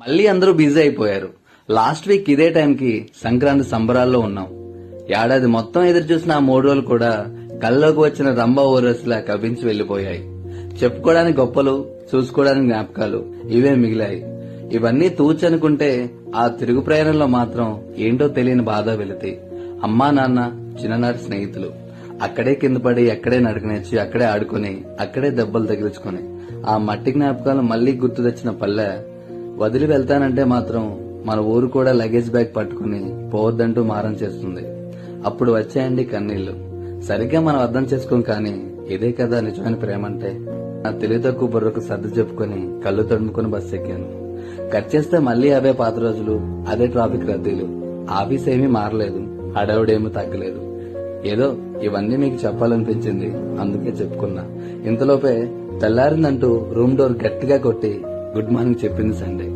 మళ్ళీ అందరూ బిజీ అయిపోయారు. లాస్ట్ వీక్ ఇదే టైంకి సంక్రాంతి సంబరాల్లో ఉన్నాం. ఏడాది మొత్తం ఎదురు చూసిన ఆ 3 రోజులు కూడా కల్లోకి వచ్చిన రంభా ఊరస్లా కవ్వించి వెళ్లిపోయాయి. చెప్పుకోవడానికి గొప్పలు, చూసుకోవడానికి జ్ఞాపకాలు ఇవే మిగిలాయి. ఇవన్నీ తూచనుకుంటే ఆ తిరుగు ప్రయాణంలో మాత్రం ఏంటో తెలియని బాధ వెలితి. అమ్మా నాన్న, చిన్ననాటి స్నేహితులు, అక్కడే కింద పడి అక్కడే నడకనేచ్చి అక్కడే ఆడుకుని అక్కడే దెబ్బలు తగిలించుకుని ఆ మట్టి జ్ఞాపకాలు మళ్లీ గుర్తు తెచ్చిన పల్లె వదిలి వెళ్తానంటే మాత్రం మన ఊరు కూడా లగేజ్ బ్యాగ్ పట్టుకుని పోవద్దంటూ మారం చేస్తుంది. అప్పుడు వచ్చాయండి కన్నీళ్లు. సరిగ్గా మనం అర్థం చేసుకోం, కానీ ఇదే కదా నిజమైన ప్రేమ అంటే. నా తెలివి తక్కువ బుర్రకు సర్ది చెప్పుకుని కళ్ళు తడుముకుని బస్సు ఎక్కాను. కట్ చేస్తే మళ్లీ అవే పాత రోజులు, అదే ట్రాఫిక్ రద్దీలు. ఆఫీస్ ఏమీ మారలేదు, హడావుడేమీ తగ్గలేదు. ఏదో ఇవన్నీ మీకు చెప్పాలనిపించింది, అందుకే చెప్పుకున్నా. ఇంతలోపే తెల్లారిందంటూ రూమ్ డోర్ గట్టిగా కొట్టి గుడ్ మార్నింగ్ చెప్పింది సండే.